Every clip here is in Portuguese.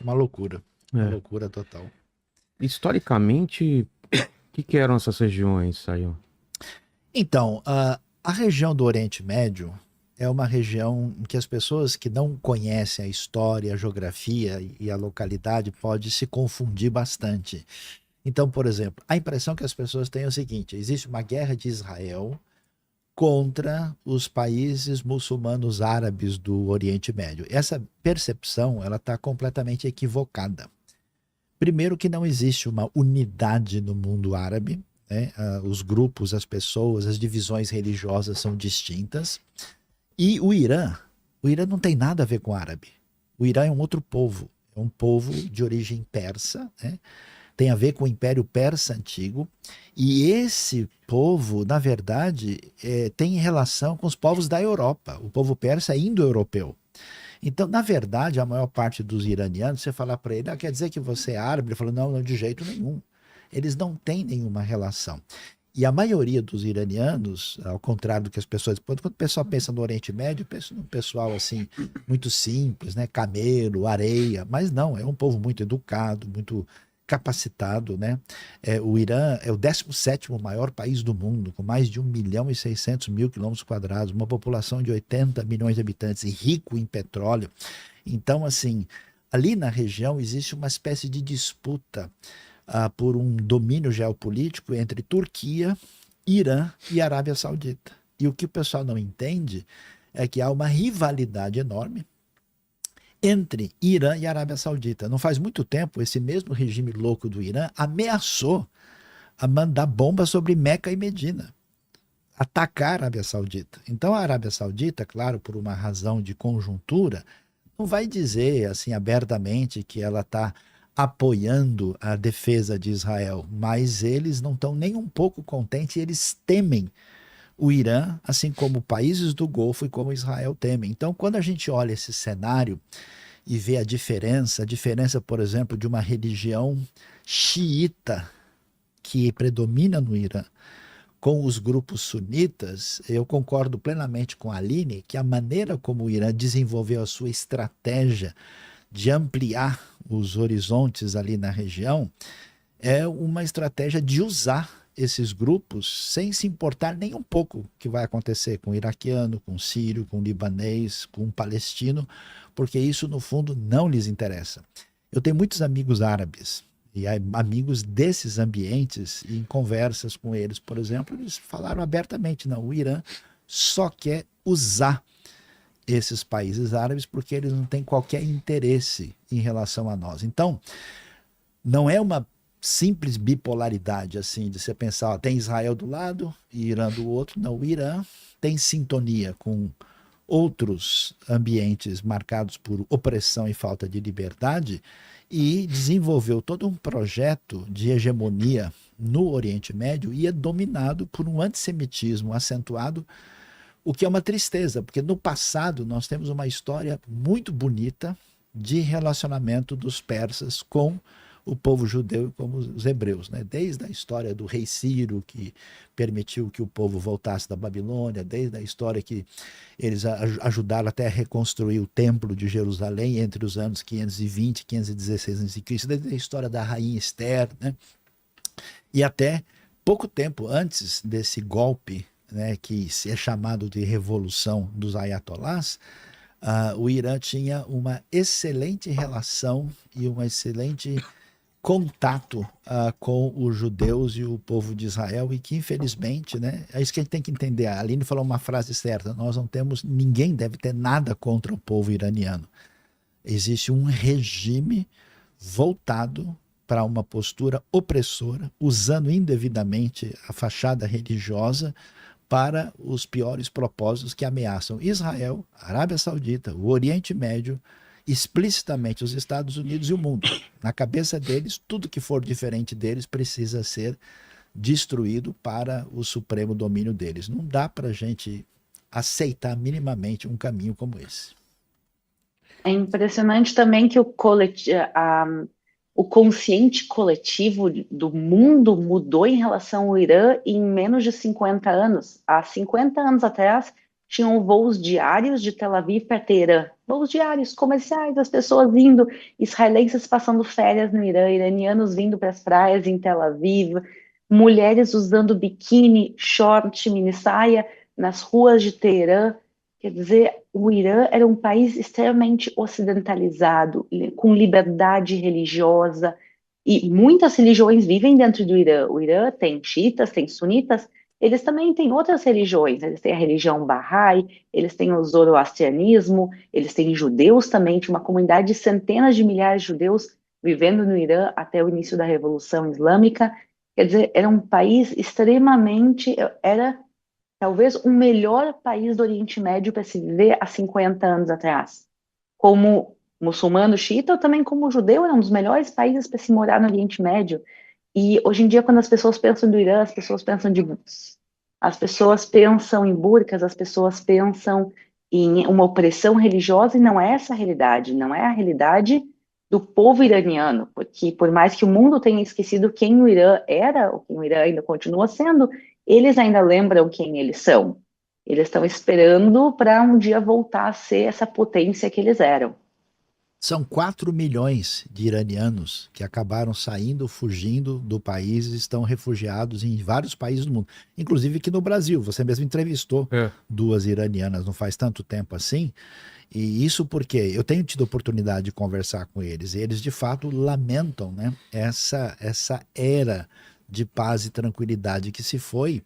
Uma É. loucura total. Historicamente, que eram essas regiões aí, ó? Então, a região do Oriente Médio é uma região em que as pessoas que não conhecem a história, a geografia e a localidade pode se confundir bastante. Então, por exemplo, a impressão que as pessoas têm é o seguinte: existe uma guerra de Israel contra os países muçulmanos árabes do Oriente Médio. Essa percepção ela está completamente equivocada. Primeiro que não existe uma unidade no mundo árabe, né? Os grupos, as pessoas, as divisões religiosas são distintas. E o Irã não tem nada a ver com o árabe. O Irã é um outro povo, é um povo de origem persa, né? Tem a ver com o Império Persa Antigo. E esse povo, na verdade, tem relação com os povos da Europa. O povo persa é indo-europeu. Então, na verdade, a maior parte dos iranianos, você falar para ele, quer dizer que você é árabe? Ele falou, não, não, de jeito nenhum. Eles não têm nenhuma relação. E a maioria dos iranianos, ao contrário do que as pessoas... Quando o pessoal pensa no Oriente Médio, pensa num pessoal assim, muito simples, né? Camelo, areia. Mas não, é um povo muito educado, muito capacitado, né? O Irã é o 17º maior país do mundo, com mais de 1.600.000 quilômetros quadrados, uma população de 80 milhões de habitantes e rico em petróleo. Então, assim, ali na região existe uma espécie de disputa por um domínio geopolítico entre Turquia, Irã e Arábia Saudita. E o que o pessoal não entende é que há uma rivalidade enorme entre Irã e Arábia Saudita. Não faz muito tempo, esse mesmo regime louco do Irã ameaçou a mandar bombas sobre Meca e Medina, atacar a Arábia Saudita. Então a Arábia Saudita, claro, por uma razão de conjuntura, não vai dizer assim abertamente que ela está apoiando a defesa de Israel, mas eles não estão nem um pouco contentes, eles temem o Irã, assim como países do Golfo e como Israel temem. Então, quando a gente olha esse cenário e vê a diferença, por exemplo, de uma religião xiita que predomina no Irã com os grupos sunitas, eu concordo plenamente com a Aline que a maneira como o Irã desenvolveu a sua estratégia de ampliar os horizontes ali na região é uma estratégia de usar esses grupos sem se importar nem um pouco o que vai acontecer com o iraquiano, com o sírio, com o libanês, com o palestino, porque isso no fundo não lhes interessa. Eu tenho muitos amigos árabes e amigos desses ambientes e em conversas com eles, por exemplo, eles falaram abertamente, não, o Irã só quer usar esses países árabes porque eles não têm qualquer interesse em relação a nós. Então, não é uma simples bipolaridade assim de você pensar, ó, tem Israel do lado e Irã do outro. Não, o Irã tem sintonia com outros ambientes marcados por opressão e falta de liberdade e desenvolveu todo um projeto de hegemonia no Oriente Médio e é dominado por um antissemitismo acentuado, o que é uma tristeza, porque no passado nós temos uma história muito bonita de relacionamento dos persas com o povo judeu e como os hebreus, né? Desde a história do rei Ciro, que permitiu que o povo voltasse da Babilônia, desde a história que eles ajudaram até a reconstruir o templo de Jerusalém entre os anos 520 e 516 a.C., desde a história da rainha Esther, né? E até pouco tempo antes desse golpe, né, que é chamado de Revolução dos Ayatollahs, o Irã tinha uma excelente relação e um excelente contato com os judeus e o povo de Israel e que infelizmente, né, é isso que a gente tem que entender. A Aline falou uma frase certa: nós não temos, ninguém deve ter nada contra o povo iraniano. Existe um regime voltado para uma postura opressora, usando indevidamente a fachada religiosa para os piores propósitos que ameaçam Israel, a Arábia Saudita, o Oriente Médio, explicitamente os Estados Unidos e o mundo. Na cabeça deles, tudo que for diferente deles precisa ser destruído para o supremo domínio deles. Não dá para a gente aceitar minimamente um caminho como esse. É impressionante também que o consciente coletivo do mundo mudou em relação ao Irã em menos de 50 anos. Há 50 anos atrás, tinham voos diários de Tel Aviv para Teherã, voos diários, comerciais, as pessoas indo, israelenses passando férias no Irã, iranianos vindo para as praias em Tel Aviv, mulheres usando biquíni, short, mini saia nas ruas de Teherã. Quer dizer, o Irã era um país extremamente ocidentalizado, com liberdade religiosa, e muitas religiões vivem dentro do Irã. O Irã tem xiitas, tem sunitas, eles também têm outras religiões. Eles têm a religião Bahá'í, eles têm o zoroastrianismo, eles têm judeus também. Tinha uma comunidade de centenas de milhares de judeus vivendo no Irã até o início da Revolução Islâmica. Quer dizer, era um país extremamente, era talvez o melhor país do Oriente Médio para se viver há 50 anos atrás. Como muçulmano xiita, ou também como judeu, era um dos melhores países para se morar no Oriente Médio. E hoje em dia, quando as pessoas pensam do Irã, as pessoas pensam de burcas. As pessoas pensam em burcas, as pessoas pensam em uma opressão religiosa, e não é essa a realidade, não é a realidade do povo iraniano, porque por mais que o mundo tenha esquecido quem o Irã era, ou quem o Irã ainda continua sendo, eles ainda lembram quem eles são. Eles estão esperando para um dia voltar a ser essa potência que eles eram. São 4 milhões de iranianos que acabaram saindo, fugindo do país e estão refugiados em vários países do mundo, inclusive aqui no Brasil. Você mesmo entrevistou É. 2 iranianas não faz tanto tempo assim. E isso porque eu tenho tido oportunidade de conversar com eles, e eles de fato lamentam, né, essa era de paz e tranquilidade que se foi,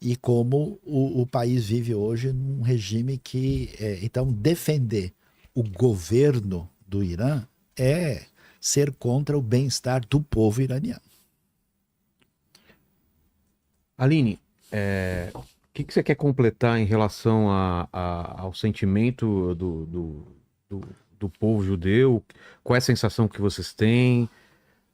e como o país vive hoje num regime que, então, defender o governo do Irã é ser contra o bem-estar do povo iraniano. Aline, o que você quer completar em relação ao sentimento do povo judeu? Qual é a sensação que vocês têm?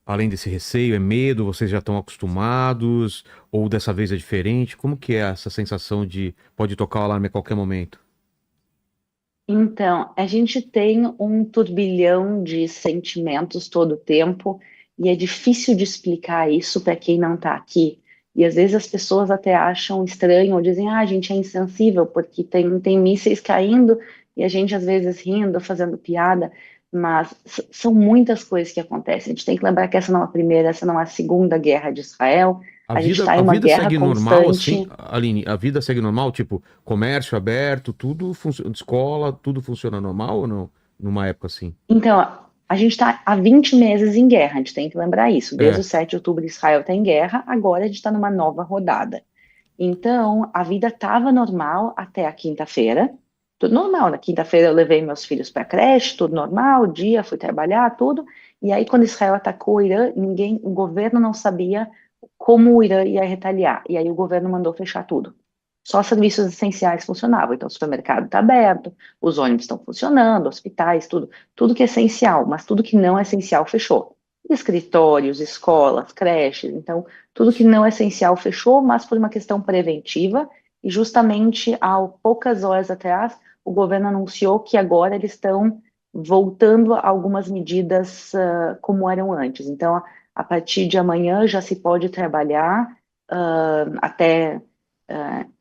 Além desse receio, é medo? Vocês já estão acostumados? Ou dessa vez é diferente? Como que é essa sensação de pode tocar o alarme a qualquer momento? Então, a gente tem um turbilhão de sentimentos todo o tempo, e é difícil de explicar isso para quem não está aqui. E às vezes as pessoas até acham estranho, ou dizem, a gente é insensível, porque tem mísseis caindo, e a gente às vezes rindo, fazendo piada, mas são muitas coisas que acontecem. A gente tem que lembrar que essa não é a primeira, essa não é a segunda guerra de Israel, A a gente vida, está em a uma vida guerra segue normal assim, constante. Aline? A vida segue normal? Tipo, comércio aberto, tudo funciona, escola, tudo funciona normal ou não? Numa época assim? Então, a gente está há 20 meses em guerra, a gente tem que lembrar isso. Desde É. o 7 de outubro, Israel está em guerra, agora a gente está numa nova rodada. Então, a vida estava normal até a quinta-feira, tudo normal. Na quinta-feira eu levei meus filhos para a creche, tudo normal, dia, fui trabalhar, tudo. E aí, quando Israel atacou o Irã, o governo não sabia como o Irã ia retaliar. E aí o governo mandou fechar tudo. Só serviços essenciais funcionavam. Então, o supermercado está aberto, os ônibus estão funcionando, hospitais, tudo que é essencial, mas tudo que não é essencial fechou. Escritórios, escolas, creches, então, tudo que não é essencial fechou, mas por uma questão preventiva, e justamente há poucas horas atrás, o governo anunciou que agora eles estão voltando a algumas medidas como eram antes. Então, a partir de amanhã já se pode trabalhar até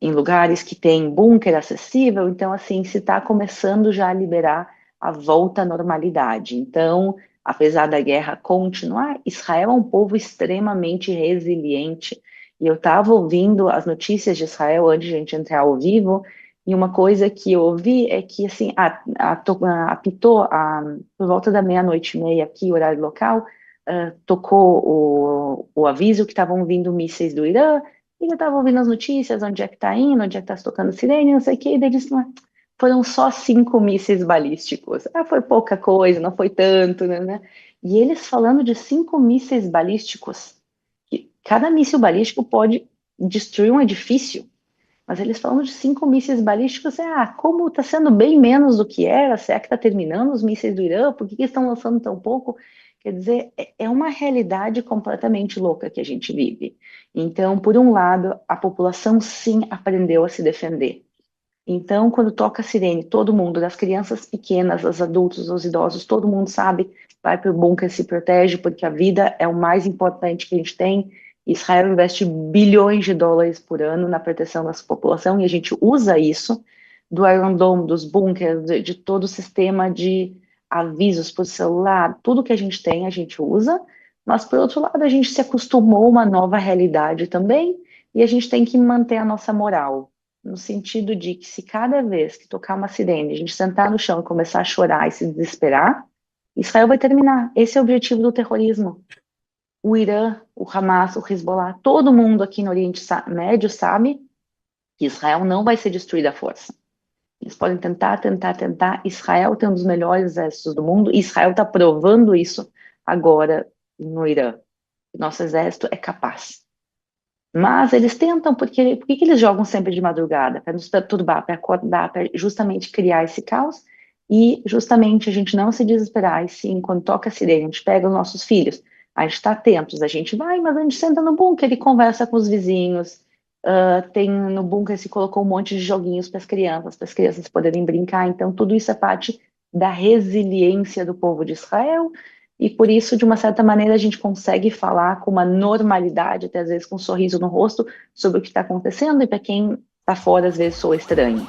em lugares que tem bunker acessível, então assim, se está começando já a liberar a volta à normalidade. Então, apesar da guerra continuar, Israel é um povo extremamente resiliente, e eu estava ouvindo as notícias de Israel antes de a gente entrar ao vivo, e uma coisa que eu ouvi é que, assim, apitou por volta da meia-noite e meia aqui, horário local, tocou o aviso que estavam vindo mísseis do Irã, e eu estava ouvindo as notícias, onde é que está indo, onde é que está se tocando sirene, não sei o quê, e daí disse, foram só 5 mísseis balísticos. Foi pouca coisa, não foi tanto, né? E eles falando de 5 mísseis balísticos, que cada míssil balístico pode destruir um edifício, mas eles falando de 5 mísseis balísticos, como está sendo bem menos do que era, será que está terminando os mísseis do Irã, por que eles estão lançando tão pouco? Quer dizer, é uma realidade completamente louca que a gente vive. Então, por um lado, a população sim aprendeu a se defender. Então, quando toca a sirene, todo mundo, das crianças pequenas, aos adultos, aos idosos, todo mundo sabe, vai para o bunker, se protege, porque a vida é o mais importante que a gente tem. Israel investe bilhões de dólares por ano na proteção da sua população, e a gente usa isso do Iron Dome, dos bunkers, de todo o sistema de avisos por celular, tudo que a gente usa, mas por outro lado a gente se acostumou a uma nova realidade também, e a gente tem que manter a nossa moral, no sentido de que se cada vez que tocar uma sirene, a gente sentar no chão e começar a chorar e se desesperar, Israel vai terminar. Esse é o objetivo do terrorismo. O Irã, o Hamas, o Hezbollah, todo mundo aqui no Oriente Médio sabe que Israel não vai ser destruída à força. Eles podem tentar. Israel tem um dos melhores exércitos do mundo, e Israel está provando isso agora no Irã. Nosso exército é capaz. Mas eles tentam, por que eles jogam sempre de madrugada? Para nos perturbar, para acordar, para justamente criar esse caos e justamente a gente não se desesperar. E sim, quando toca a sirene, a gente pega os nossos filhos, a gente está atentos, a gente vai, mas a gente senta no bunker e conversa com os vizinhos. Tem no bunker se colocou um monte de joguinhos para as crianças poderem brincar. Então, tudo isso é parte da resiliência do povo de Israel. E por isso, de uma certa maneira, a gente consegue falar com uma normalidade, até às vezes com um sorriso no rosto, sobre o que está acontecendo, e para quem está fora, às vezes soa estranho.